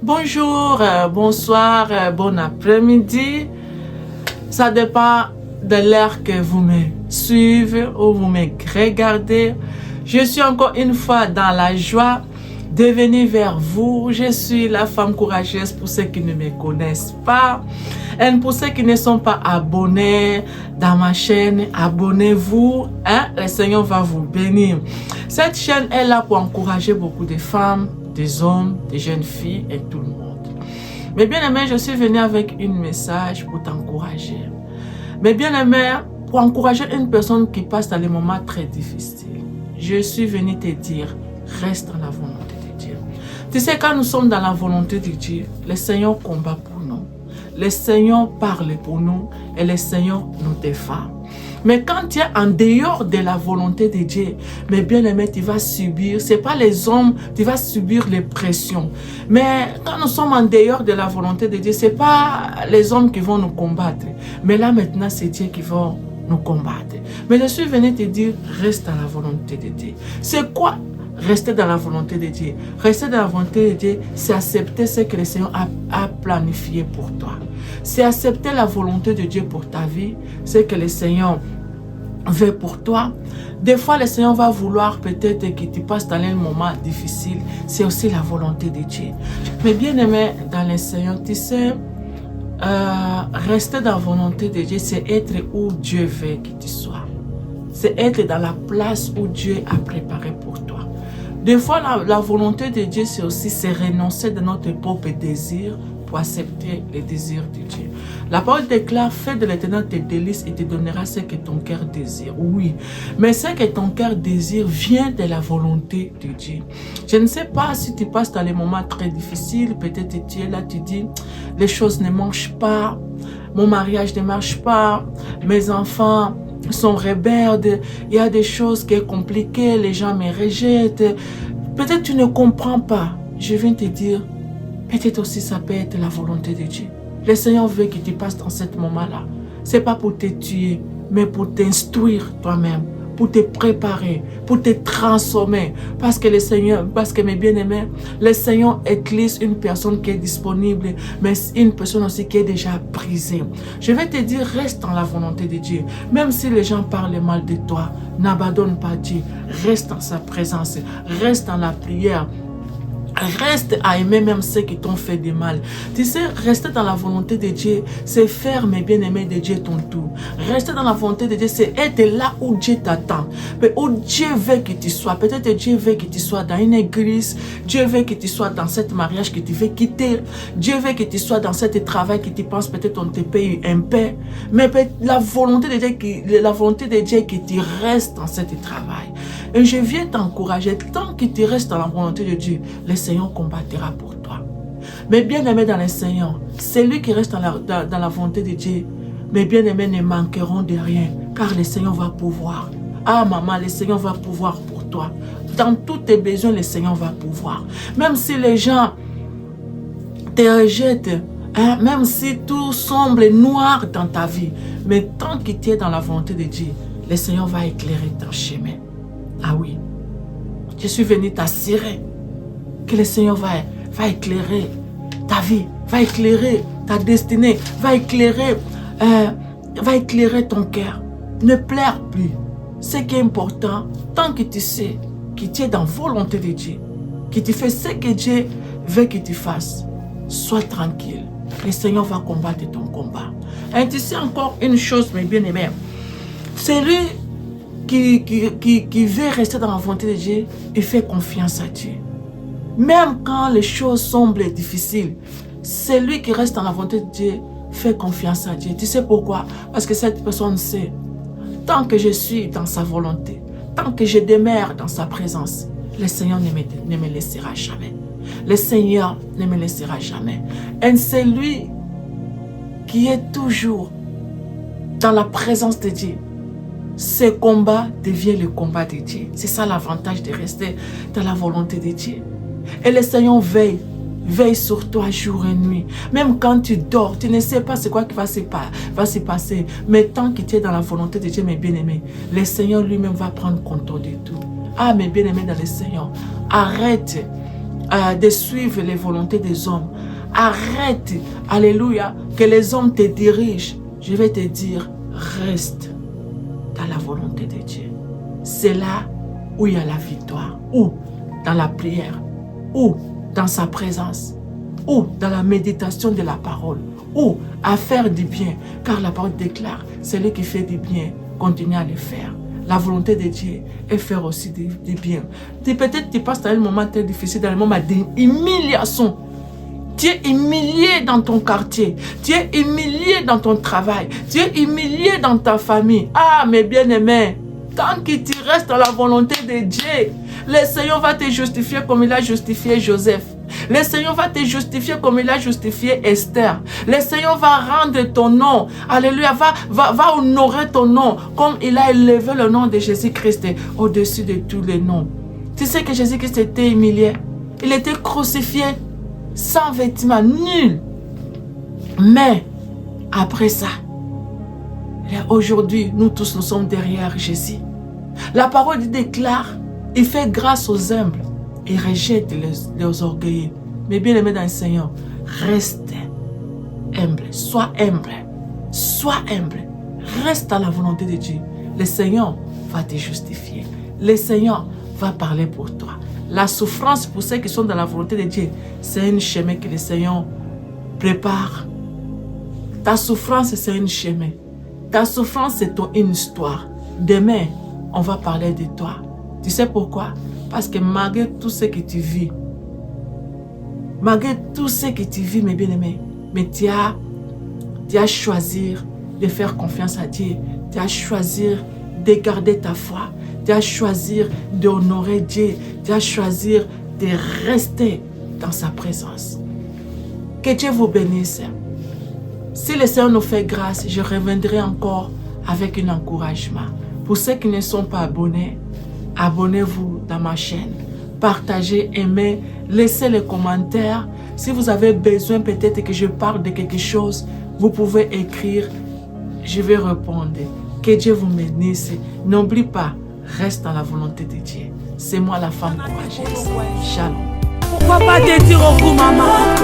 Bonjour, bonsoir, bon après-midi. Ça dépend de l'heure que vous me suivez ou vous me regardez. Je suis encore une fois dans la joie de venir vers vous. Je suis la femme courageuse pour ceux qui ne me connaissent pas. Et pour ceux qui ne sont pas abonnés dans ma chaîne, abonnez-vous. Le Seigneur va vous bénir. Cette chaîne est là pour encourager beaucoup de femmes, des hommes, des jeunes filles et tout le monde. Mais bien aimé, je suis venu avec un message pour t'encourager. Mais bien aimé, pour encourager une personne qui passe dans les moments très difficiles, je suis venu te dire, reste dans la volonté de Dieu. Tu sais, quand nous sommes dans la volonté de Dieu, le Seigneur combat pour nous. Le Seigneur parle pour nous et le Seigneur nous défend. Mais quand tu es en dehors de la volonté de Dieu, mais bien aimé, tu vas subir, ce n'est pas les hommes, tu vas subir les pressions. Mais quand nous sommes en dehors de la volonté de Dieu, ce n'est pas les hommes qui vont nous combattre. Mais là maintenant, c'est Dieu qui va nous combattre. Mais je suis venu te dire, reste dans la volonté de Dieu. C'est quoi rester dans la volonté de Dieu? Rester dans la volonté de Dieu, c'est accepter ce que le Seigneur a planifié pour toi. C'est accepter la volonté de Dieu pour ta vie, ce que le Seigneur veut pour toi. Des fois, le Seigneur va vouloir peut-être que tu passes dans un moment difficile. C'est aussi la volonté de Dieu. Mais bien aimé dans le Seigneur, tu sais, rester dans la volonté de Dieu, c'est être où Dieu veut que tu sois. C'est être dans la place où Dieu a préparé pour toi. Des fois, la volonté de Dieu, c'est aussi renoncer de notre propre désir pour accepter les désirs de Dieu. La parole déclare, fais de l'Éternel tes délices et te donnera ce que ton cœur désire. Oui, mais ce que ton cœur désire vient de la volonté de Dieu. Je ne sais pas si tu passes dans les moments très difficiles, peut-être tu es là, tu dis, les choses ne marchent pas, mon mariage ne marche pas, mes enfants sont rebelles, il y a des choses qui sont compliquées, les gens me rejettent. Peut-être tu ne comprends pas. Je viens te dire, peut-être aussi ça peut être la volonté de Dieu. Le Seigneur veut que tu passes dans ce moment-là. Ce n'est pas pour te tuer, mais pour t'instruire toi-même, pour te préparer, pour te transformer. Parce que le Seigneur, parce que mes bien-aimés, le Seigneur utilise une personne qui est disponible, mais une personne aussi qui est déjà brisée. Je vais te dire, reste dans la volonté de Dieu. Même si les gens parlent mal de toi, n'abandonne pas Dieu. Reste dans sa présence, reste dans la prière. Reste à aimer même ceux qui t'ont fait du mal. Tu sais, rester dans la volonté de Dieu, c'est faire, mes bien-aimés, de Dieu ton tour. Rester dans la volonté de Dieu, c'est être là où Dieu t'attend. Où Dieu veut que tu sois. Peut-être Dieu veut que tu sois dans une église. Dieu veut que tu sois dans ce mariage que tu veux quitter. Dieu veut que tu sois dans ce travail que tu penses peut-être on te paye un peu. Mais la volonté de Dieu est que tu restes dans ce travail. Et je viens t'encourager, tant que tu restes dans la volonté de Dieu, le Seigneur combattra pour toi. Mais bien aimé dans le Seigneur, celui qui reste dans la volonté de Dieu, mes bien-aimés ne manqueront de rien, car le Seigneur va pouvoir. Ah maman, le Seigneur va pouvoir pour toi. Dans tous tes besoins, le Seigneur va pouvoir. Même si les gens te rejettent, même si tout semble noir dans ta vie, mais tant que tu es dans la volonté de Dieu, le Seigneur va éclairer ton chemin. Ah oui, je suis venu t'assurer que le Seigneur va éclairer ta vie, va éclairer ta destinée, va éclairer ton cœur. Ne pleure plus. Ce qui est important, tant que tu sais que tu es dans la volonté de Dieu, que tu fais ce que Dieu veut que tu fasses, sois tranquille. Le Seigneur va combattre ton combat. Et tu sais encore une chose, mes bien-aimés, celui qui veut rester dans la volonté de Dieu, il fait confiance à Dieu. Même quand les choses semblent difficiles, celui qui reste dans la volonté de Dieu fait confiance à Dieu. Tu sais pourquoi? Parce que cette personne sait, tant que je suis dans sa volonté, tant que je demeure dans sa présence, le Seigneur ne me laissera jamais. Le Seigneur ne me laissera jamais. Et c'est lui qui est toujours dans la présence de Dieu. ce combat devient le combat de Dieu. C'est ça l'avantage de rester dans la volonté de Dieu. Et le Seigneur veille sur toi jour et nuit. Même quand tu dors, tu ne sais pas ce quoi qui va se passer. Mais tant que tu es dans la volonté de Dieu, mes bien-aimés, le Seigneur lui-même va prendre contrôle de tout. Ah, mes bien-aimés dans le Seigneur, arrête de suivre les volontés des hommes. Arrête, alléluia, que les hommes te dirigent. Je vais te dire, reste dans la volonté de Dieu. C'est là où il y a la victoire. Ou dans la prière. Ou dans sa présence. Ou dans la méditation de la parole. Ou à faire du bien. Car la parole déclare, celui qui fait du bien, continue à le faire. La volonté de Dieu est faire aussi du bien. Peut-être tu passes dans un moment très difficile, dans un moment d'humiliation. Tu es humilié dans ton quartier. Tu es humilié dans ton travail. Tu es humilié dans ta famille. Ah, mes bien-aimés, tant que tu restes dans la volonté de Dieu, le Seigneur va te justifier comme il a justifié Joseph. Le Seigneur va te justifier comme il a justifié Esther. Le Seigneur va rendre ton nom. Alléluia. Va honorer ton nom comme il a élevé le nom de Jésus-Christ au-dessus de tous les noms. Tu sais que Jésus-Christ était humilié. Il était crucifié sans vêtements, nul. Mais après ça, aujourd'hui, nous tous nous sommes derrière Jésus. La parole déclare, il fait grâce aux humbles et rejette les orgueilleux. Mais bien aimé dans le Seigneur, reste humble, sois humble, sois humble, reste à la volonté de Dieu. Le Seigneur va te justifier. Le Seigneur va parler pour toi. La souffrance pour ceux qui sont dans la volonté de Dieu, c'est un chemin que le Seigneur prépare. Ta souffrance, c'est un chemin. Ta souffrance, c'est une histoire. Demain, on va parler de toi. Tu sais pourquoi? Parce que malgré tout ce que tu vis, mes bien-aimés, mais tu as choisi de faire confiance à Dieu. Tu as choisi de garder ta foi. Tu as choisi d'honorer Dieu. Tu as choisi de rester dans sa présence. Que Dieu vous bénisse. Si le Seigneur nous fait grâce, je reviendrai encore avec un encouragement. Pour ceux qui ne sont pas abonnés, abonnez-vous dans ma chaîne. Partagez, aimez, laissez les commentaires. Si vous avez besoin peut-être que je parle de quelque chose, vous pouvez écrire. Je vais répondre. Que Dieu vous bénisse. N'oublie pas, reste dans la volonté de Dieu. C'est moi la femme courageuse. Shalom. Pourquoi pas te dire au coup, maman?